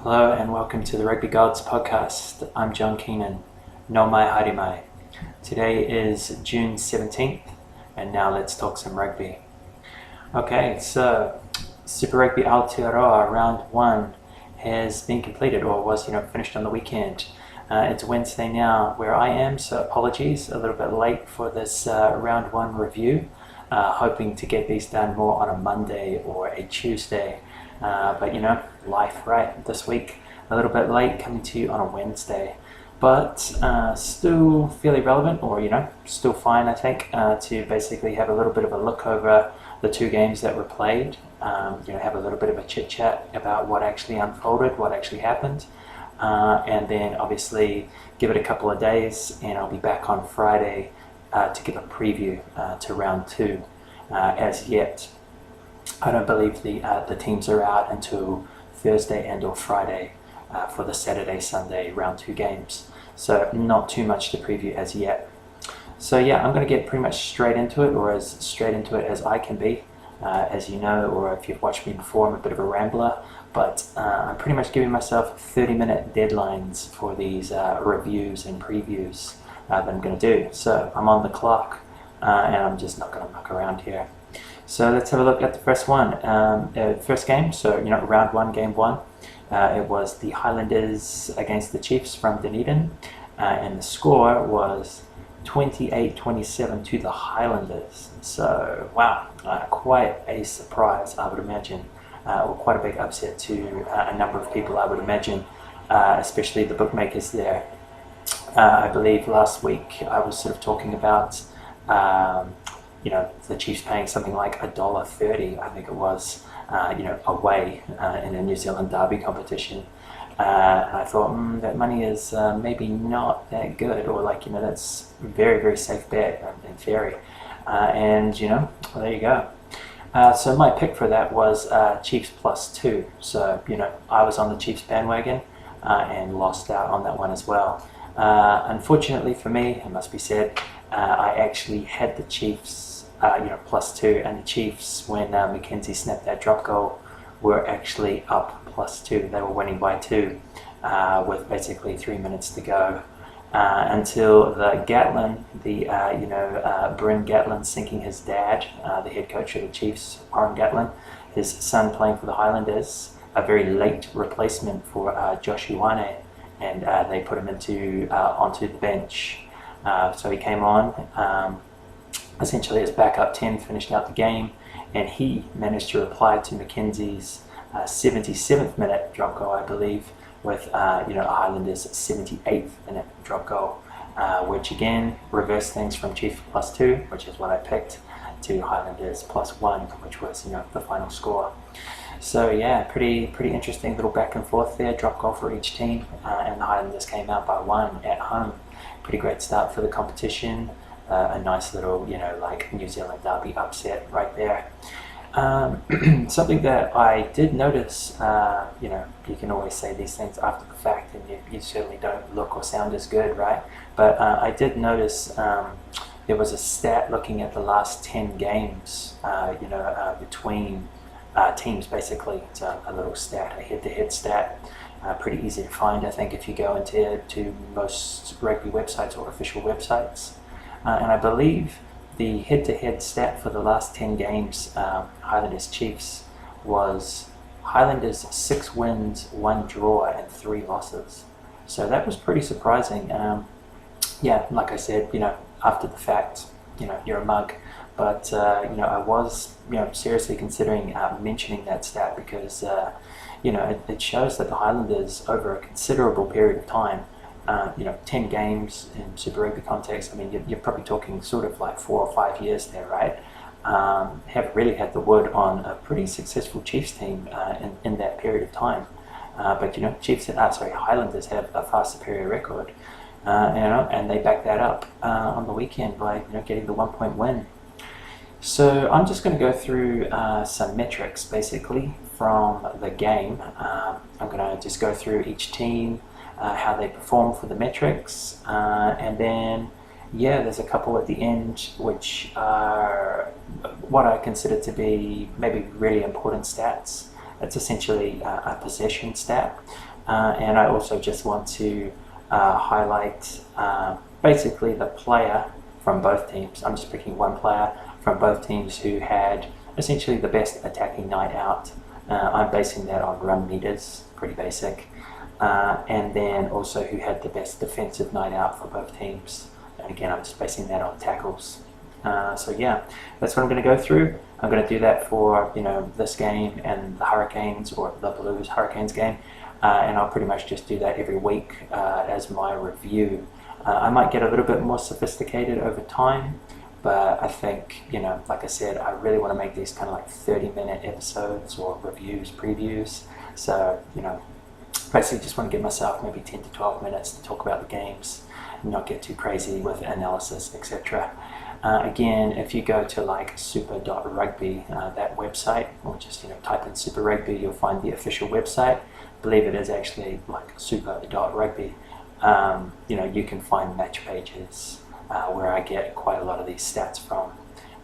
Hello and welcome to the Rugby Gods podcast. I'm John Keenan. No mai haere mai. Today is June 17th and now let's talk some rugby. Okay, so Super Rugby Aotearoa round 1 has been completed or was finished on the weekend. It's Wednesday now where I am, so apologies, a little bit late for this round 1 review. Hoping to get these done more on a Monday or a Tuesday. But life, right? This week, a little bit late, coming to you on a Wednesday. But still fairly relevant, or still fine, I think, to basically have a little bit of a look over the 2 games that were played. Have a little bit of a chit chat about what actually unfolded, what actually happened. And then obviously give it a couple of days, and I'll be back on Friday to give a preview to round 2. As yet, I don't believe the teams are out until Thursday and or Friday for the Saturday-Sunday round 2 games. So not too much to preview as yet. So yeah, I'm going to get pretty much straight into it, or as straight into it as I can be. As you know, or if you've watched me before, I'm a bit of a rambler, but I'm pretty much giving myself 30-minute deadlines for these reviews and previews that I'm going to do. So I'm on the clock, and I'm just not going to muck around here. So let's have a look at the first one. First game, so round 1, game 1. It was the Highlanders against the Chiefs from Dunedin, and the score was 28-27 to the Highlanders. So wow, quite a surprise, I would imagine, or quite a big upset to a number of people, I would imagine, especially the bookmakers there. I believe last week I was sort of talking about the Chiefs paying something like $1.30, I think it was, away in a New Zealand derby competition. And I thought, that money is maybe not that good, or that's very, very safe bet in theory. And there you go. So my pick for that was Chiefs +2. So, I was on the Chiefs bandwagon and lost out on that one as well. Unfortunately for me, it must be said, I actually had the Chiefs +2, and the Chiefs, when McKenzie snapped that drop goal, were actually up +2. They were winning by 2 with basically 3 minutes to go until the Gatlin, Bryn Gatlin sinking his dad, the head coach of the Chiefs, Warren Gatlin, his son playing for the Highlanders, a very late replacement for Josh Ioane, and they put him onto the bench. So he came on essentially as backup 10, finished out the game, and he managed to reply to McKenzie's 77th minute drop goal, I believe, with a Highlanders 78th minute drop goal, which again reversed things from Chiefs +2, which is what I picked, to Highlanders +1, which was the final score. So yeah, pretty interesting little back and forth there. Drop goal for each team, and the Highlanders came out by 1 at home. Pretty great start for the competition. A nice little, New Zealand derby upset right there. Something that I did notice, you can always say these things after the fact, and you certainly don't look or sound as good, right? But I did notice there was a stat looking at the last 10 games, between teams, basically. It's a little stat, a head-to-head stat. Pretty easy to find, I think, if you go into most rugby websites or official websites. And I believe the head-to-head stat for the last 10 games, Highlanders Chiefs, was Highlanders 6 wins, 1 draw, and 3 losses. So that was pretty surprising. Yeah, like I said, after the fact, you're a mug. But I was, seriously considering mentioning that stat because, it shows that the Highlanders, over a considerable period of time, 10 games in Super Rugby context, I mean, you're probably talking sort of like 4 or 5 years there, right? Have really had the wood on a pretty successful Chiefs team in that period of time. But Highlanders have a far superior record, and they back that up on the weekend by getting the 1-point win. So I'm just going to go through some metrics basically from the game. I'm going to just go through each team, how they perform for the metrics, and then there's a couple at the end which are what I consider to be maybe really important stats. It's essentially a possession stat, And I also just want to highlight basically the player from both teams. I'm just picking one player from both teams who had essentially the best attacking night out. I'm basing that on run meters, pretty basic. And then also who had the best defensive night out for both teams. And again, I'm just basing that on tackles. So yeah, that's what I'm going to go through. I'm going to do that for this game and the Hurricanes, or the Blues Hurricanes game, and I'll pretty much just do that every week as my review. I might get a little bit more sophisticated over time, but I think, like I said, I really want to make these kind of like 30-minute episodes or reviews, previews. So, basically just want to give myself maybe 10 to 12 minutes to talk about the games and not get too crazy with analysis, etc. Again, if you go to like super.rugby, that website, or just type in Super Rugby, you'll find the official website. I believe it is actually like super.rugby. You can find match pages where I get quite a lot of these stats from.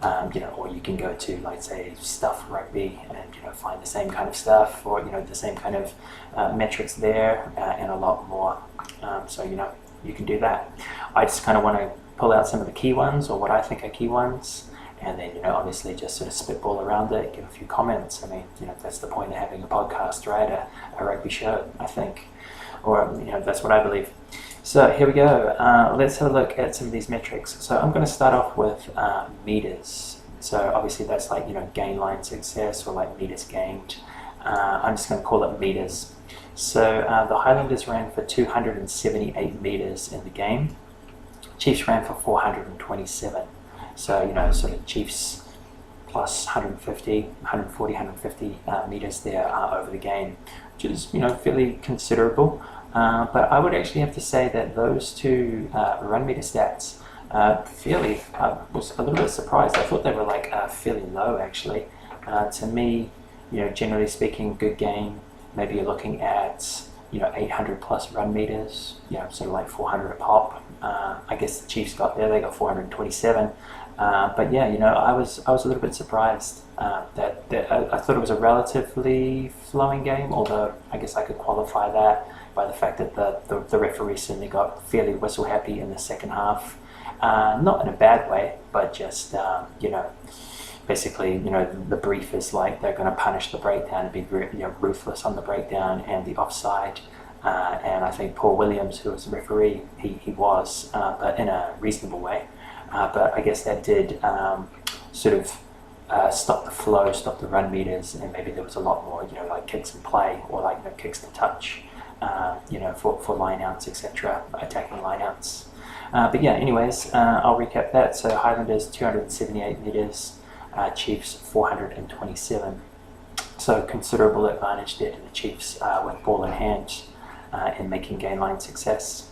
Or you can go to, like, say, Stuff Rugby and find the same kind of stuff, or the same kind of metrics there, and a lot more. So you can do that. I just kind of want to pull out some of the key ones, or what I think are key ones, and then obviously just sort of spitball around it, give a few comments. I mean, that's the point of having a podcast, right? A rugby show, I think, or that's what I believe. So here we go. Let's have a look at some of these metrics. So I'm going to start off with meters. So obviously that's like gain line success, or like meters gained. I'm just going to call it meters. So the Highlanders ran for 278 meters in the game. Chiefs ran for 427. So sort of Chiefs plus 140, 150 meters there over the game, which is fairly considerable. But I would actually have to say that those two run meter stats I was a little bit surprised. I thought they were like fairly low actually. To me, generally speaking, good game. Maybe you're looking at 800 plus run meters, sort of like 400 a pop. I guess the Chiefs got there; they got 427. But yeah, I was a little bit surprised that I thought it was a relatively flowing game. Although I guess I could qualify that by the fact that the referee certainly got fairly whistle happy in the second half. Not in a bad way, but just basically, the brief is like they're going to punish the breakdown and be ruthless on the breakdown and the offside. And I think Paul Williams, who was the referee, he was, but in a reasonable way. But I guess that did sort of stop the flow, stop the run meters, and maybe there was a lot more, like kicks and play, or like kicks to touch, for line-outs, etc., attacking line-outs. But yeah, anyways, I'll recap that. So Highlanders 278 meters, Chiefs 427. So considerable advantage there to the Chiefs with ball in hand in making gain line success.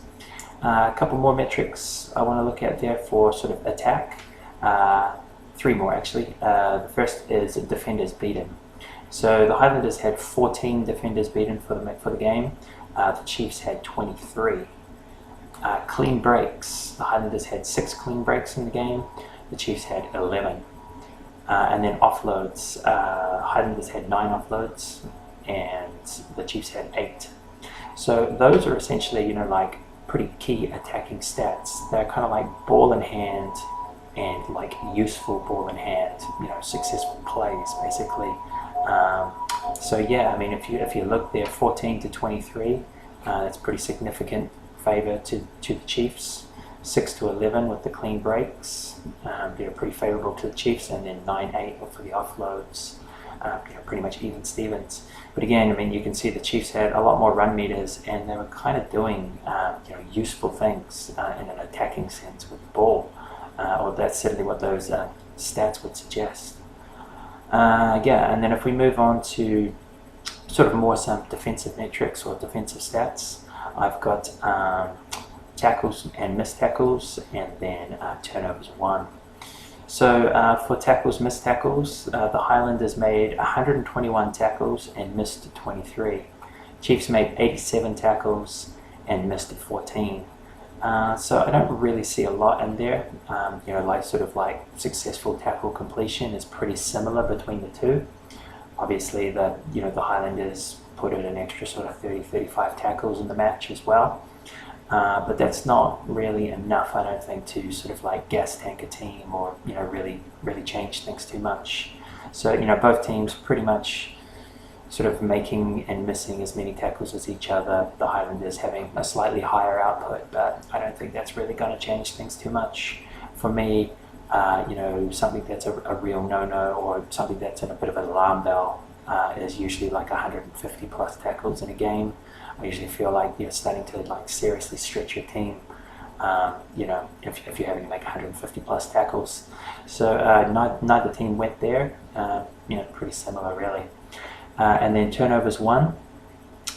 A couple more metrics I want to look at there for sort of attack. Three more actually. The first is defenders beaten. So the Highlanders had 14 defenders beaten for the game. The Chiefs had 23. Clean breaks. The Highlanders had 6 clean breaks in the game. The Chiefs had 11. And then offloads. Highlanders had 9 offloads, and the Chiefs had 8. So those are essentially, like pretty key attacking stats. They're kind of like ball in hand and like useful ball in hand, successful plays basically. So yeah, I mean, if you look there, 14 to 23, that's pretty significant favor to the Chiefs. 6 to 11 with the clean breaks, pretty favourable to the Chiefs, and then 9-8 for the offloads, pretty much even Stevens. But again, I mean, you can see the Chiefs had a lot more run meters, and they were kind of doing useful things in an attacking sense with the ball, or that's certainly what those stats would suggest. And then if we move on to sort of more some defensive metrics or defensive stats, I've got tackles and missed tackles, and then turnovers won. So for tackles, missed tackles, the Highlanders made 121 tackles and missed 23. Chiefs made 87 tackles and missed 14. So I don't really see a lot in there. Like sort of like successful tackle completion is pretty similar between the two. Obviously, the Highlanders put in an extra sort of 30-35 tackles in the match as well. But that's not really enough, I don't think, to sort of like gas tank a team or really change things too much. So both teams pretty much sort of making and missing as many tackles as each other. The Highlanders having a slightly higher output, but I don't think that's really going to change things too much. For me, something that's a real no-no, or something that's in a bit of an alarm bell, is usually like 150 plus tackles in a game. I usually feel like you're starting to like seriously stretch your team, if you're having to make 150 plus tackles. So neither team went there, pretty similar really. And then turnovers won.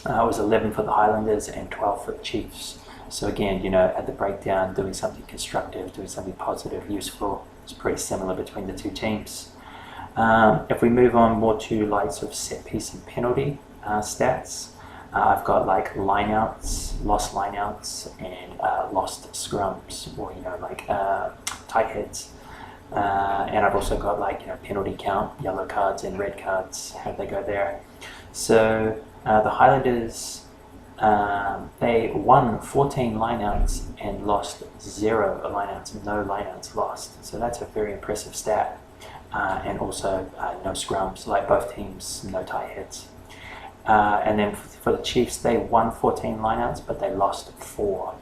It was 11 for the Highlanders and 12 for the Chiefs. So again, at the breakdown, doing something constructive, doing something positive, useful, it's pretty similar between the two teams. If we move on more to like sort of set piece and penalty stats, I've got like lineouts, lost lineouts, and lost scrums, or tight heads. And I've also got like penalty count, yellow cards and red cards. How they go there? So the Highlanders, they won 14 lineouts and lost 0 lineouts, no lineouts lost. So that's a very impressive stat. And also no scrums, like both teams, no tie heads. And then for the Chiefs, they won 14 lineouts, but they lost 4.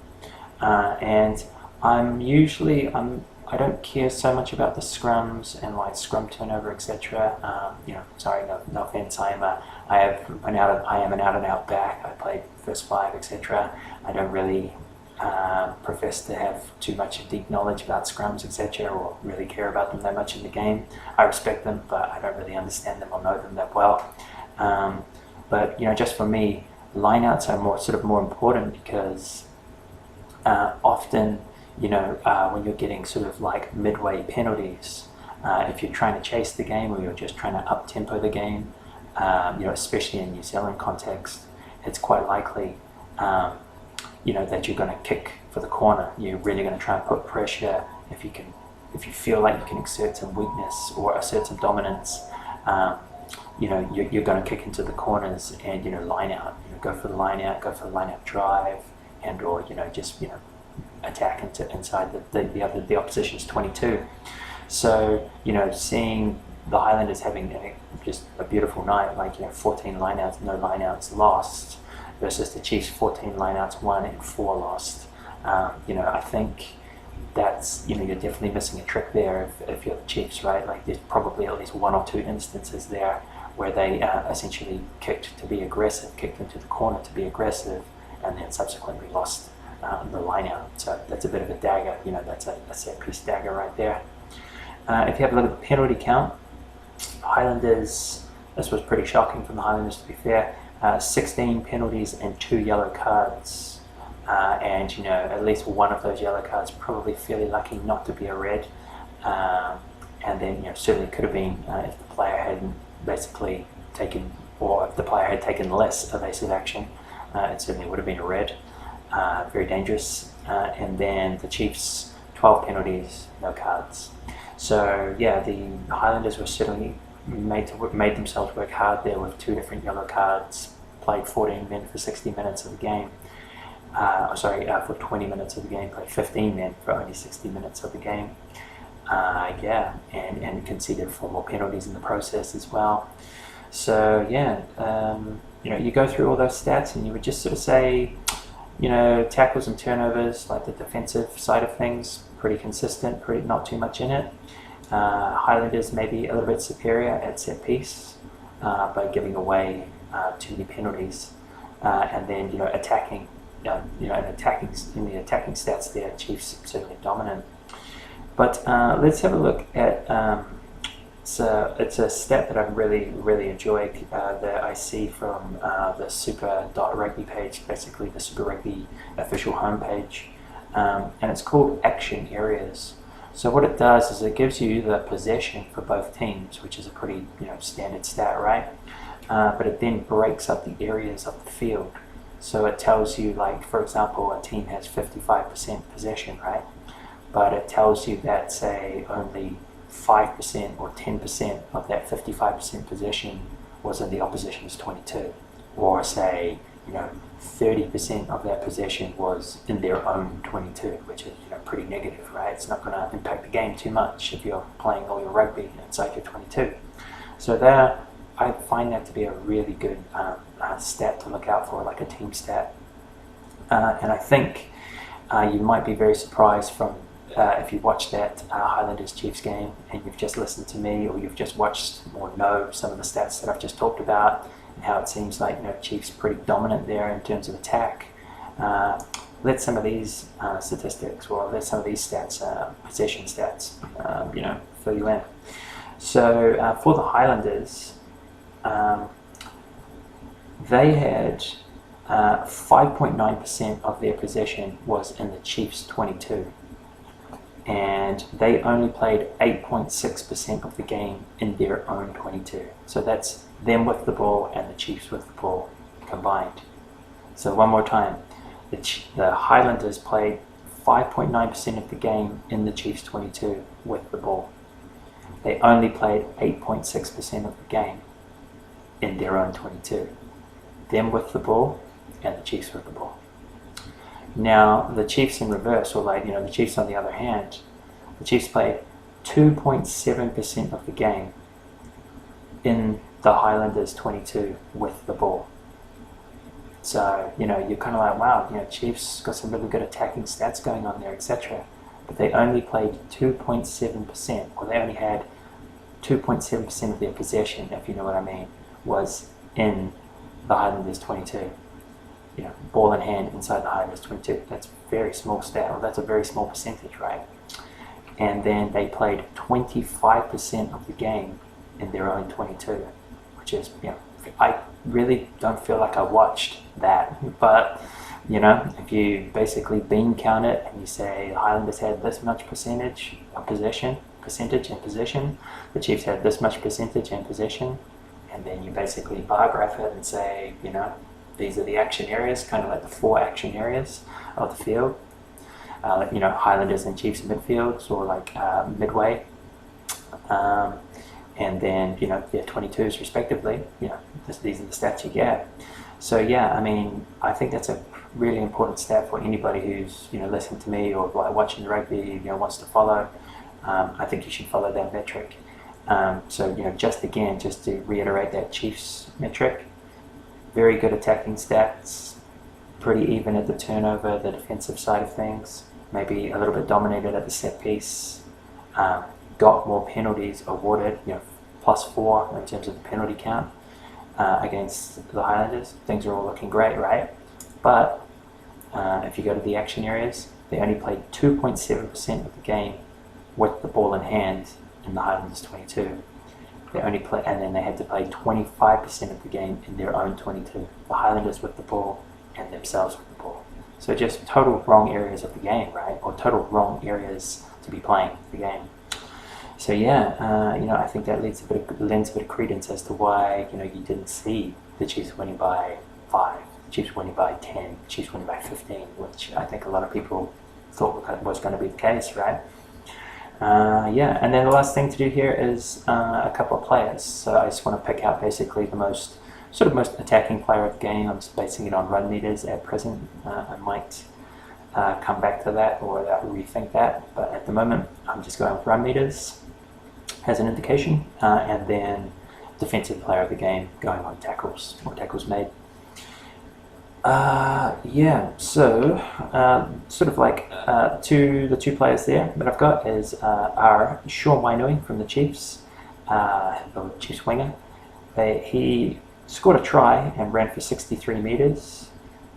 And I don't care so much about the scrums and like scrum turnover, etc. Sorry, no offense. I am an out and out back. I played first 5, etc. I don't really profess to have too much deep knowledge about scrums, etc., or really care about them that much in the game. I respect them, but I don't really understand them or know them that well. But just for me, lineouts are more important because often, when you're getting sort of like midway penalties, if you're trying to chase the game or you're just trying to up-tempo the game, especially in New Zealand context, it's quite likely, that you're going to kick for the corner. You're really going to try and put pressure if you feel like you can exert some weakness or assert some dominance. You're going to kick into the corners and line out. Go for the line out, go for the line out drive, and or just attack inside the opposition's 22. So seeing the Highlanders having just a beautiful night, 14 lineouts, no lineouts lost, versus the Chiefs 14 lineouts won and 4 lost. I think that's you're definitely missing a trick there if you're the Chiefs, right? Like there's probably at least 1 or 2 instances there where they essentially kicked to be aggressive, kicked into the corner to be aggressive, and then subsequently lost the line out. So that's a bit of a dagger, that's a set piece dagger right there. If you have a look at the penalty count, Highlanders, this was pretty shocking from the Highlanders to be fair, 16 penalties and 2 yellow cards. And at least one of those yellow cards probably fairly lucky not to be a red. And then certainly could have been if the player hadn't basically taken, or if the player had taken less evasive action, it certainly would have been a red. Very dangerous. And then the Chiefs, 12 penalties, no cards. So yeah, the Highlanders were certainly made themselves work hard there with 2 different yellow cards, played 14 men for 60 minutes of the game. For 20 minutes of the game, played 15 men for only 60 minutes of the game. And conceded 4 more penalties in the process as well. So you go through all those stats and you would just sort of say, tackles and turnovers, like the defensive side of things, pretty consistent, not too much in it. Highlanders maybe a little bit superior at set piece, by giving away too many penalties, and then attacking. In the attacking stats there, Chiefs certainly dominant. But let's have a look at it's a stat that I really enjoy that I see from the Super Rugby page, basically the Super Rugby official homepage, and it's called action areas. So what it does is it gives you the possession for both teams, which is a pretty standard stat, right? But it then breaks up the areas of the field. So it tells you, like, for example, a team has 55% possession, right? But it tells you that, say, only 5% or 10% of that 55% possession was in the opposition's 22, or say, 30% of that possession was in their own 22, which is pretty negative, right? It's not going to impact the game too much if you're playing all your rugby inside your 22. So there, I find that to be a really good stat to look out for, like a team stat. And I think you might be very surprised from if you watch that Highlanders-Chiefs game and you've just listened to me, or you've just watched or know some of the stats that I've just talked about, and how it seems like Chiefs pretty dominant there in terms of attack. Let some of these statistics, or let some of these stats, possession stats, fill you in. So for the Highlanders, they had 5.9% of their possession was in the Chiefs' 22, and they only played 8.6% of the game in their own 22. So that's them with the ball and the Chiefs with the ball combined. So one more time, the Highlanders played 5.9% of the game in the Chiefs' 22 with the ball. They only played 8.6% of the game in their own 22. Them with the ball and the Chiefs with the ball. Now the Chiefs in reverse, or the Chiefs on the other hand, the Chiefs played 2.7% of the game in the Highlanders 22 with the ball. So you're kind of like, wow, Chiefs got some really good attacking stats going on there, etc. But they only played 2.7%, or they only had 2.7% of their possession, if you know what I mean, was in the Highlanders 22. Ball in hand inside the Highlanders 22. That's a very small stat, or that's a very small percentage, right? And then they played 25% of the game in their own 22, which is, I really don't feel like I watched that, but if you basically bean count it and you say the Highlanders had this much percentage and possession, the Chiefs had this much percentage and possession, and then you basically bar graph it and say, these are the action areas, kind of like the 4 action areas of the field. Highlanders and Chiefs midfields, or midway. And then, their 22s respectively. These are the stats you get. So yeah, I think that's a really important stat for anybody who's, listening to me or watching the rugby, wants to follow. I think you should follow that metric. So, just to reiterate that Chiefs metric, very good attacking stats, pretty even at the turnover, the defensive side of things, maybe a little bit dominated at the set piece, got more penalties awarded, +4 in terms of the penalty count against the Highlanders. Things are all looking great, right? But if you go to the action areas, they only played 2.7% of the game with the ball in hand in the Highlanders 22. And then they had to play 25% of the game in their own 22. The Highlanders with the ball and themselves with the ball. So just total wrong areas of the game, right? Or total wrong areas to be playing the game. So yeah, I think that lends a bit of credence as to why you didn't see the Chiefs winning by 5, the Chiefs winning by 10, the Chiefs winning by 15, which I think a lot of people thought was going to be the case, right? And then the last thing to do here is a couple of players. So I just want to pick out basically the most attacking player of the game. I'm just basing it on run meters at present. I might come back to that or rethink that, but at the moment I'm just going with run meters as an indication, and then defensive player of the game going on tackles or tackles made. So the two players there that I've got are Sean Wainui from the Chiefs, the Chiefs winger. He scored a try and ran for 63 metres,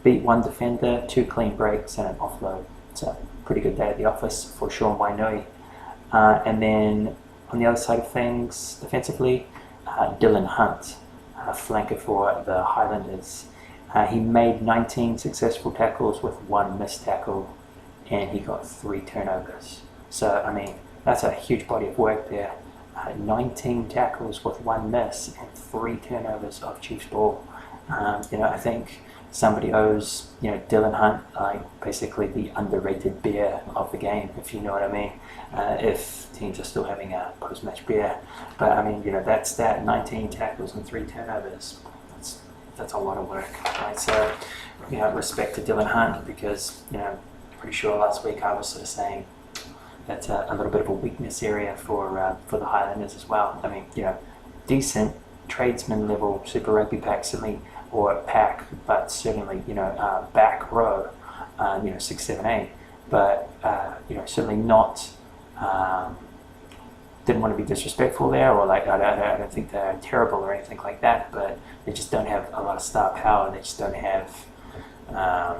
beat one defender, 2 clean breaks and an offload. So pretty good day at the office for Sean Wainui. And then on the other side of things, defensively, Dylan Hunt, flanker for the Highlanders. He made 19 successful tackles with 1 missed tackle, and he got 3 turnovers. So, that's a huge body of work there. 19 tackles with 1 miss and 3 turnovers of Chiefs ball. I think somebody owes, Dylan Hunt, basically the underrated beer of the game, if you know what I mean. If teams are still having a post-match beer. But I mean, that's that 19 tackles and 3 turnovers. That's a lot of work, right? So, respect to Dylan Hunt, because, pretty sure last week I was sort of saying that's a little bit of a weakness area for the Highlanders as well. I mean, decent tradesman level Super Rugby pack, certainly, or pack, but certainly, back row, 6, 7, 8. But, certainly not, didn't want to be disrespectful there, or I don't think they're terrible or anything like that, but they just don't have a lot of star power. They just don't have, I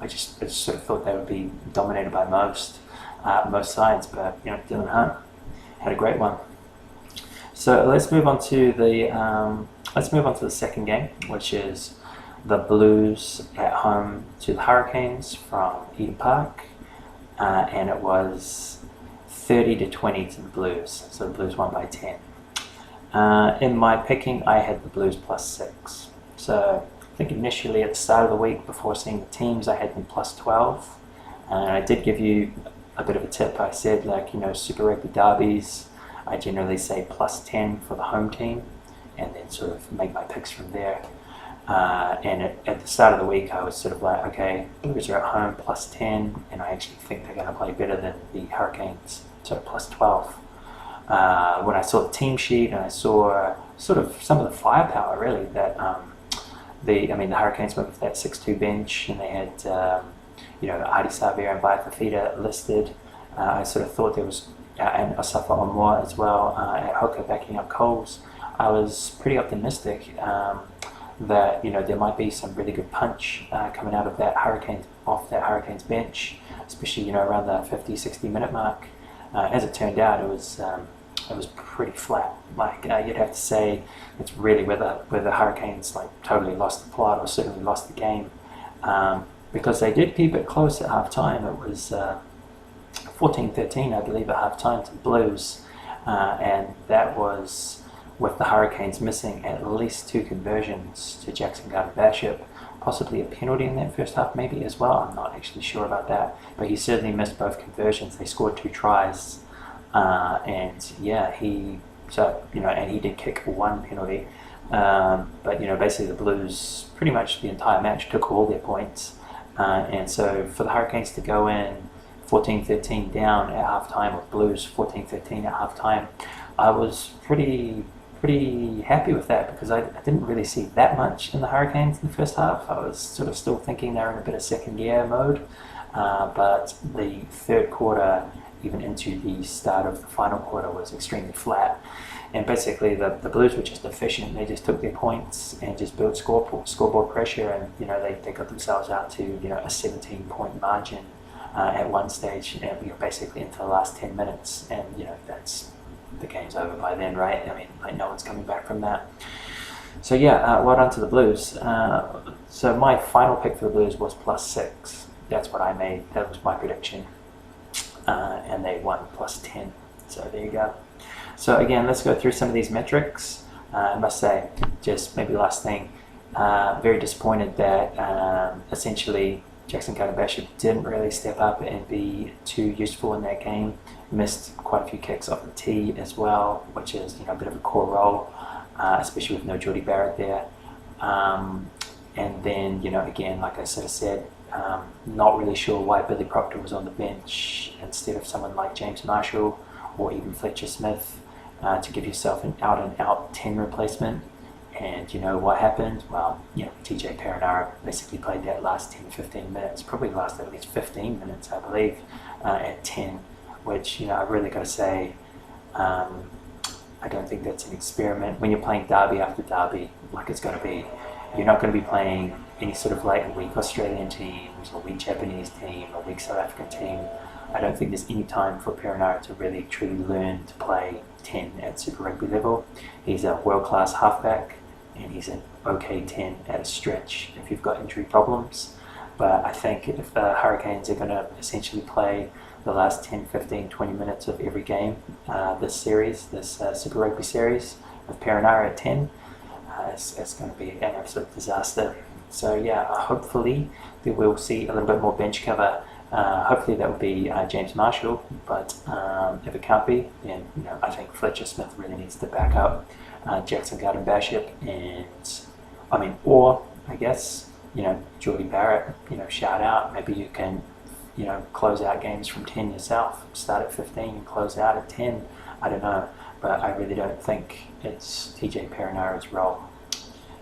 just sort of thought they would be dominated by most sides, but, Dylan Hunt had a great one. So let's move on to the second game, which is the Blues at home to the Hurricanes from Eden Park, and it was 30-20 to the Blues. So the Blues won by 10. In my picking, I had the Blues +6. So I think initially at the start of the week, before seeing the teams, I had them +12. And I did give you a bit of a tip. I said, Super Rugby derbies, I generally say +10 for the home team, and then sort of make my picks from there. And at the start of the week, I was sort of like, okay, Blues are at home +10, and I actually think they're going to play better than the Hurricanes, so +12. When I saw the team sheet and I saw sort of some of the firepower, really, that the Hurricanes went with that 6-2 bench, and they had Adi Savia and Vaea Fafita listed. I sort of thought there was, and Asafa Omoa as well, at hooker backing up Coles. I was pretty optimistic that there might be some really good punch coming out of that Hurricanes bench, especially around the 50-60 minute mark. As it turned out, it was pretty flat. You'd have to say it's really where the Hurricanes totally lost the plot, or certainly lost the game, because they did keep it close at half time. It was 14-13, I believe, at half time to the Blues, and that was with the Hurricanes missing at least 2 conversions to Jackson Garden-Bishop, possibly a penalty in that first half maybe as well. I'm not actually sure about that, but he certainly missed both conversions. They scored 2 tries, and he did kick 1 penalty, but basically the Blues pretty much the entire match took all their points, and so for the Hurricanes to go in 14-13 down at halftime, with Blues 14-13 at halftime, I was pretty happy with that, because I didn't really see that much in the Hurricanes in the first half. I was sort of still thinking they were in a bit of second gear mode, but the third quarter, even into the start of the final quarter, was extremely flat, and basically the Blues were just efficient. They just took their points and just built scoreboard pressure, and they got themselves out to a 17-point margin at one stage, and basically into the last 10 minutes, and that's, the game's over by then, right? I mean, no one's coming back from that. So well done to the Blues. So my final pick for the Blues was +6. That's what I made. That was my prediction, and they won +10. So there you go. So again, let's go through some of these metrics. I must say, just maybe last thing, very disappointed that essentially Jackson Garden-Bishop didn't really step up and be too useful in that game. Missed quite a few kicks off the tee as well, which is a bit of a core role, especially with no Geordie Barrett there. And then again, like I sort of said, not really sure why Billy Proctor was on the bench instead of someone like James Marshall or even Fletcher Smith, to give yourself an out-and-out 10 replacement. And what happened? Well, TJ Perenara basically played that last 10-15 minutes, probably lasted at least 15 minutes, I believe, at 10, which, I've really got to say, I don't think that's an experiment. When you're playing derby after derby, like it's got to be, you're not going to be playing any sort of weak Australian teams, or weak Japanese team, or weak South African team. I don't think there's any time for Perenara to really truly learn to play 10 at Super Rugby level. He's a world-class halfback, and he's an okay 10 at a stretch if you've got injury problems. But I think if the Hurricanes are going to essentially play the last 10, 15, 20 minutes of every game this Super Rugby series, with Perenara at 10, it's going to be an absolute disaster. So yeah, hopefully we will see a little bit more bench cover. Hopefully that will be James Marshall, but if it can't be, then I think Fletcher Smith really needs to back up Jackson Garden-Bishop, and or I guess Geordie Barrett, shout out. Maybe you can close out games from 10 yourself. Start at 15 and close out at 10. I don't know, but I really don't think it's TJ Perinara's role.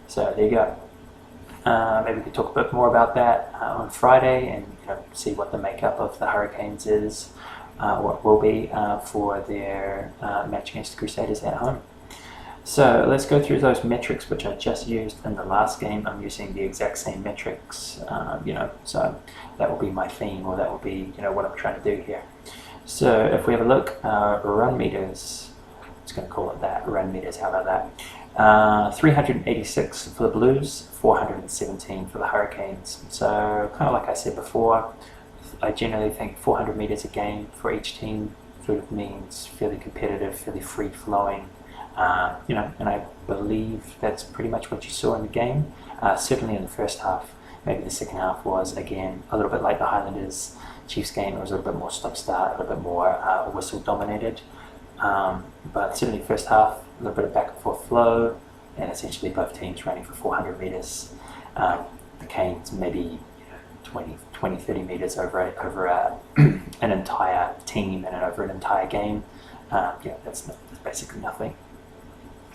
So there you go. Maybe we could talk a bit more about that on Friday, and see what the makeup of the Hurricanes is, what will be for their match against the Crusaders at home. So let's go through those metrics which I just used in the last game. I'm using the exact same metrics, so that will be my theme, or that will be what I'm trying to do here. So if we have a look, run meters, it's going to call it that, run meters, how about that? 386 for the Blues, 417 for the Hurricanes. So kind of like I said before, I generally think 400 meters a game for each team sort of means fairly competitive, fairly free-flowing, and I believe that's pretty much what you saw in the game, certainly in the first half. Maybe the second half was, again, a little bit like the Highlanders Chiefs game. It was a little bit more stop-start, a little bit more whistle-dominated. But certainly first half, a little bit of back and forth flow, and essentially both teams running for 400 meters. The Canes maybe 20-30 meters over an entire team and over an entire game. That's basically nothing.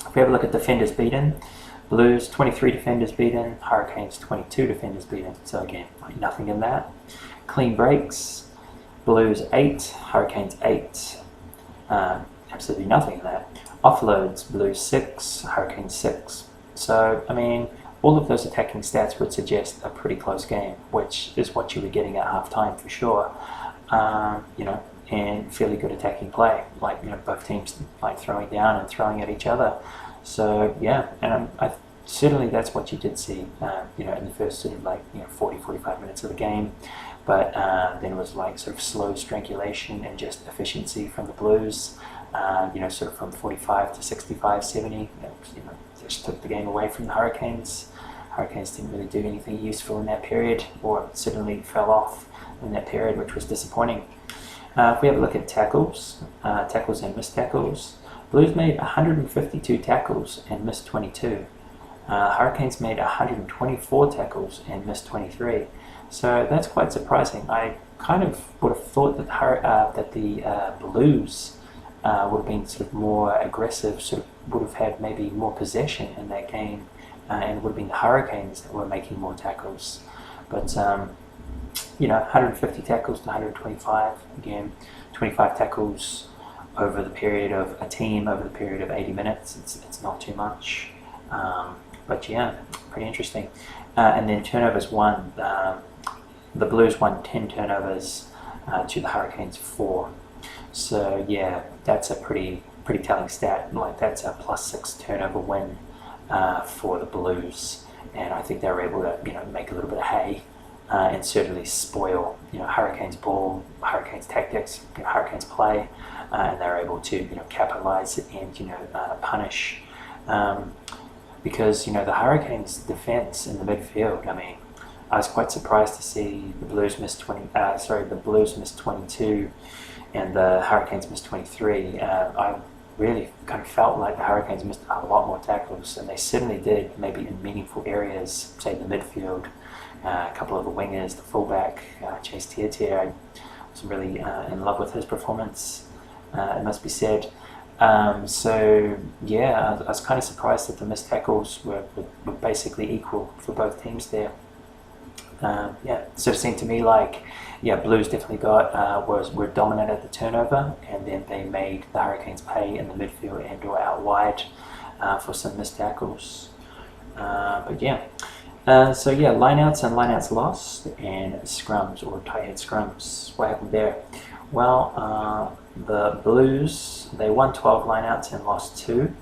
If we have a look at defenders beaten, Blues 23 defenders beaten, Hurricanes 22 defenders beaten. So again, nothing in that. Clean breaks, Blues 8, Hurricanes 8. Absolutely nothing in that. Offloads, Blues 6, Hurricanes 6. So, all of those attacking stats would suggest a pretty close game, which is what you were getting at halftime for sure. And fairly good attacking play, both teams throwing down and throwing at each other. So yeah, and certainly that's what you did see, in the first sort of 40-45 minutes of the game. But then it was sort of slow strangulation and just efficiency from the Blues. Sort of from 45 to 65, 70. Just took the game away from the Hurricanes. Hurricanes didn't really do anything useful in that period, or certainly fell off in that period, which was disappointing. If we have a look at tackles and missed tackles, Blues made 152 tackles and missed 22. Hurricanes made 124 tackles and missed 23. So that's quite surprising. I kind of would have thought that the Blues would have been sort of more aggressive, would have had maybe more possession in that game, and it would have been the Hurricanes that were making more tackles. But 150 tackles to 125, again, 25 tackles over the period of a team, over the period of 80 minutes, it's not too much. But yeah, pretty interesting. And then turnovers won, the Blues won 10 turnovers to the Hurricanes 4. So yeah, that's a pretty telling stat. That's a +6 turnover win for the Blues, and I think they were able to make a little bit of hay and certainly spoil Hurricanes ball, Hurricanes tactics, Hurricanes play, and they were able to capitalize and punish, because the Hurricanes defense in the midfield. I was quite surprised to see the Blues miss 22 and the Hurricanes missed 23. I really kind of felt like the Hurricanes missed a lot more tackles, and they certainly did, maybe in meaningful areas, say the midfield, a couple of the wingers, the fullback, Chase Tier. I was really in love with his performance, it must be said. So yeah, I was kind of surprised that the missed tackles were basically equal for both teams there. It sort of seemed to me like, Blues definitely were dominant at the turnover, and then they made the Hurricanes pay in the midfield and or out wide for some missed tackles. Lineouts and lineouts lost, and scrums or tight head scrums. What happened there? Well, the Blues, they won 12 lineouts and lost 2.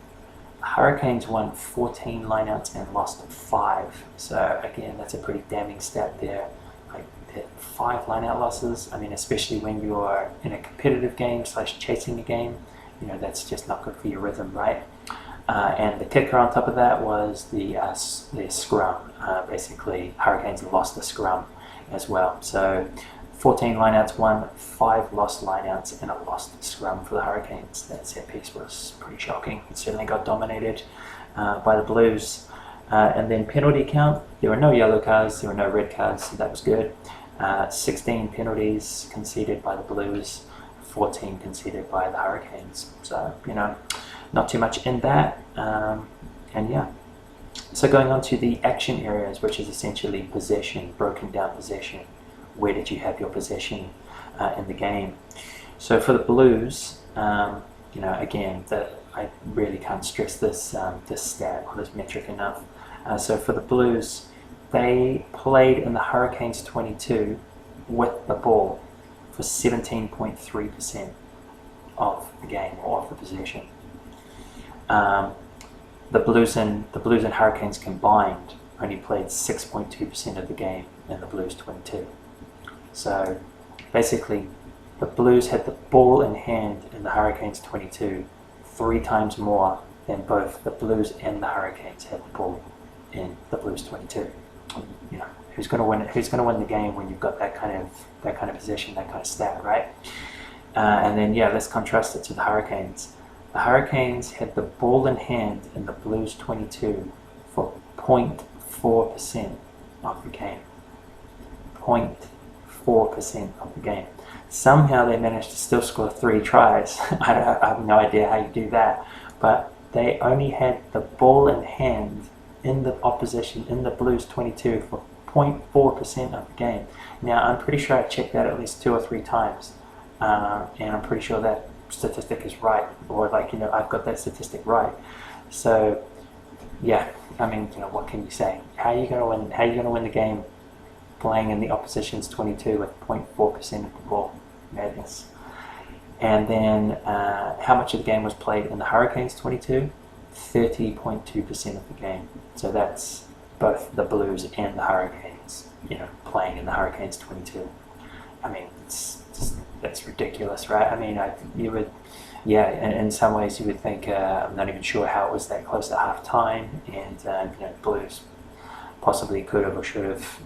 Hurricanes won 14 lineouts and lost 5. So again, that's a pretty damning stat there. 5 lineout losses. Especially when you are in a competitive game / chasing a game, that's just not good for your rhythm, right? And the kicker on top of that was the scrum. Basically, Hurricanes lost the scrum as well. So 14 lineouts won, 5 lost lineouts, and a lost scrum for the Hurricanes. That set piece was pretty shocking. It certainly got dominated by the Blues. And then penalty count, there were no yellow cards, there were no red cards, so that was good. 16 penalties conceded by the Blues, 14 conceded by the Hurricanes. So, not too much in that. And yeah. So going on to the action areas, which is essentially possession, broken down possession. Where did you have your possession in the game? So for the Blues, again, I really can't stress this stat or this metric enough. So for the Blues, they played in the Hurricanes 22 with the ball for 17.3% of the game or of the possession. The Blues and Hurricanes combined only played 6.2% of the game in the Blues 22. So basically, the Blues had the ball in hand in the Hurricanes 22 3 times more than both the Blues and the Hurricanes had the ball in the Blues 22. Who's going to win it? Who's going to win the game when you've got that kind of possession, that kind of stat, right? And then let's contrast it to the Hurricanes. The Hurricanes had the ball in hand in the Blues 22 for 0.4% of the game. 0.4% of the game. Somehow they managed to still score 3 tries. I have no idea how you do that, but they only had the ball in hand in the opposition in the Blues 22 for 0.4% of the game. Now I'm pretty sure I checked that at least 2 or 3 times, and I'm pretty sure that statistic is right, or I've got that statistic right. So what can you say? How are you going to win? How are you going to win the game playing in the opposition's 22 with 0.4% of the ball? Madness. And then how much of the game was played in the Hurricanes 22? 30.2% of the game. So that's both the Blues and the Hurricanes, playing in the Hurricanes 22. I mean, that's ridiculous, right? I mean, in some ways you would think, I'm not even sure how it was that close at half time, and Blues possibly could have or should have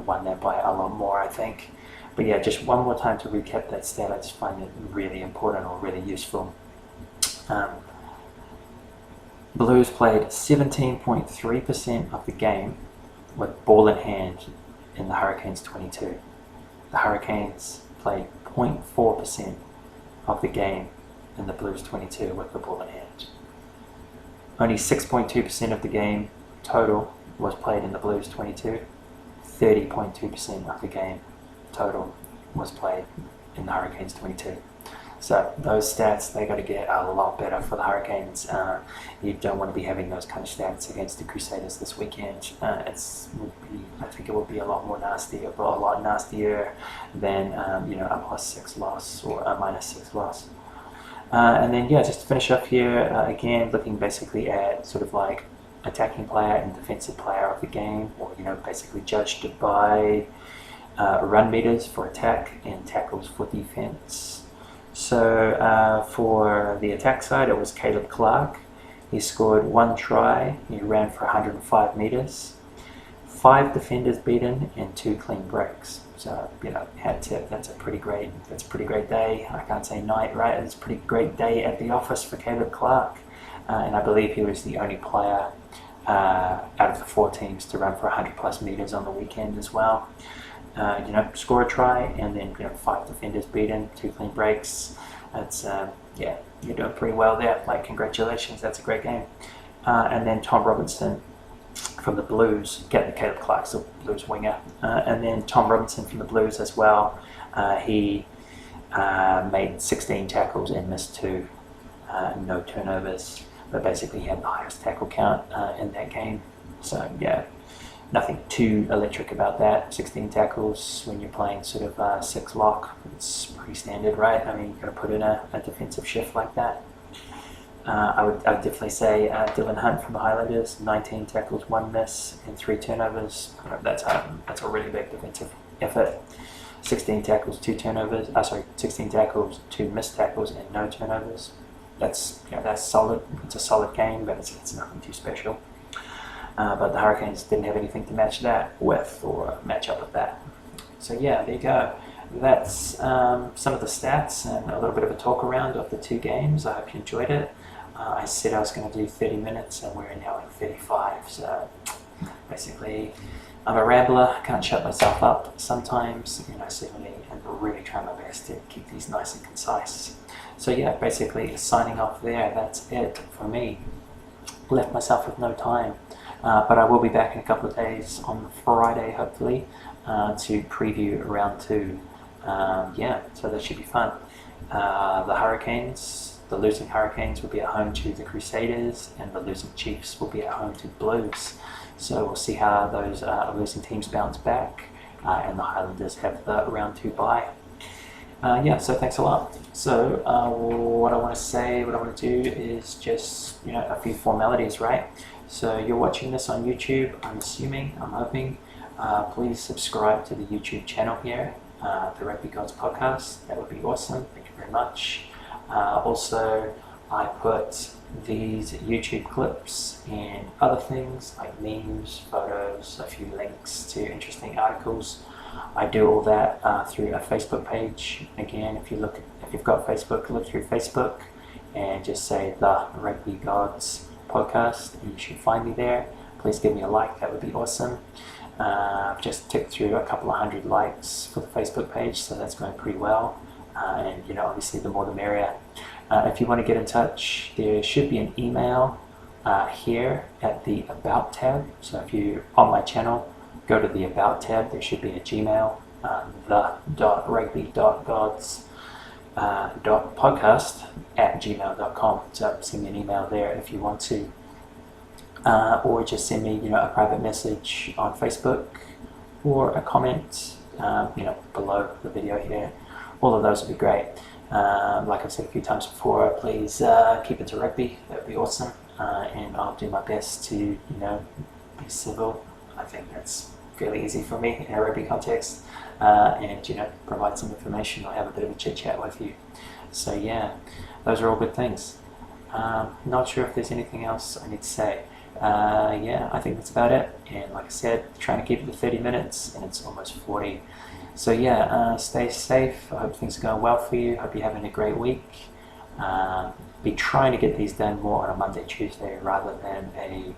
won that by a lot more, I think. But just one more time to recap that stat. I just find it really important or really useful. Blues played 17.3% of the game with ball in hand in the Hurricanes 22. The Hurricanes played 0.4% of the game in the Blues 22 with the ball in hand. Only 6.2% of the game total was played in the Blues 22. 30.2% of the game total was played in the Hurricanes 22. So those stats, they got to get a lot better for the Hurricanes. You don't want to be having those kind of stats against the Crusaders this weekend. I think it will be a lot more nasty, a lot nastier than a +6 loss or a -6 loss. And then just to finish up here, again looking basically at sort of like attacking player and defensive player of the game, or basically judged by run meters for attack and tackles for defense. So for the attack side, it was Caleb Clark. He scored 1 try. He ran for 105 meters, 5 defenders beaten, and 2 clean breaks. So hat tip. That's a pretty great day. I can't say night, right? It's a pretty great day at the office for Caleb Clark, and I believe he was the only player out of the 4 teams to run for 100+ meters on the weekend as well. Score a try, and then 5 defenders beaten, 2 clean breaks. That's you're doing pretty well there. Congratulations, that's a great game. And then Tom Robinson from the Blues, Caleb Clark's the Blues winger, and then Tom Robinson from the Blues as well. He made 16 tackles and missed 2, no turnovers, but basically he had the highest tackle count in that game. So nothing too electric about that. 16 tackles when you're playing sort of 6 lock, it's pretty standard, right? I mean, you've got to put in a defensive shift like that. I would definitely say Dylan Hunt from the Highlanders, 19 tackles, 1 miss, and 3 turnovers. That's a really big defensive effort. 16 tackles, 2 turnovers. 16 tackles, 2 missed tackles, and no turnovers. that's solid. It's a solid game, but it's nothing too special. But the Hurricanes didn't have anything to match that with or match up with that. So yeah, there you go. That's some of the stats and a little bit of a talk around of the two games. I hope you enjoyed it. I said I was going to do 30 minutes and we're now at 35. So basically, I'm a rambler, can't shut myself up sometimes, certainly, and really try my best to keep these nice and concise. So yeah, basically signing off there, that's it for me. Left myself with no time, but I will be back in a couple of days on Friday, hopefully, to preview round 2. So that should be fun. The Hurricanes, the losing Hurricanes will be at home to the Crusaders, and the losing Chiefs will be at home to Blues. So we'll see how those losing teams bounce back, and the Highlanders have the round 2 bye. So thanks a lot. So what I want to do is just a few formalities, right? So you're watching this on YouTube, I'm hoping. Please subscribe to the YouTube channel here, the Rugby Gods podcast. That would be awesome. Thank you very much. Also, I put these YouTube clips and other things like memes, photos, a few links to interesting articles. I do all that through a Facebook page. Again, if you've got Facebook, look through Facebook and just say the Rugby Gods podcast, and you should find me there. Please give me a like, that would be awesome. I've just ticked through a couple of 100 likes for the Facebook page, so that's going pretty well. And obviously the more the merrier. If you want to get in touch, there should be an email here at the About tab. So if you're on my channel, go to the About tab. There should be a Gmail, the.rugby.gods .podcast at gmail.com. So send me an email there if you want to. Or just send me a private message on Facebook or a comment below the video here. All of those would be great. Like I've said a few times before, please keep it to rugby. That would be awesome. And I'll do my best to be civil. I think that's fairly easy for me in a rugby context. And provide some information or have a bit of a chit chat with you. So yeah, those are all good things. Not sure if there's anything else I need to say. I think that's about it. And like I said, trying to keep it to 30 minutes, and it's almost 40. So yeah, stay safe. I hope things are going well for you. Hope you're having a great week. Be trying to get these done more on a Monday, Tuesday rather than a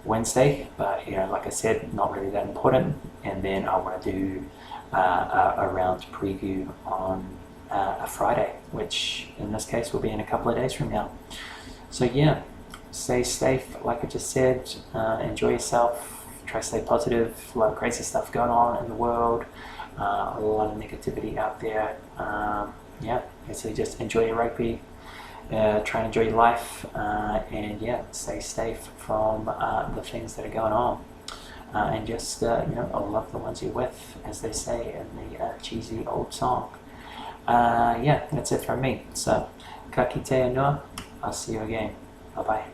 Wednesday. But like I said, not really that important. And then I want to do a round preview on a Friday, which in this case will be in a couple of days from now. So yeah, stay safe, like I just said. Enjoy yourself. Try to stay positive. A lot of crazy stuff going on in the world. A lot of negativity out there. So just enjoy your rugby. Try and enjoy your life. And stay safe from the things that are going on. And just love the ones you're with, as they say in the cheesy old song. That's it from me. So, ka kite anō. I'll see you again. Bye bye.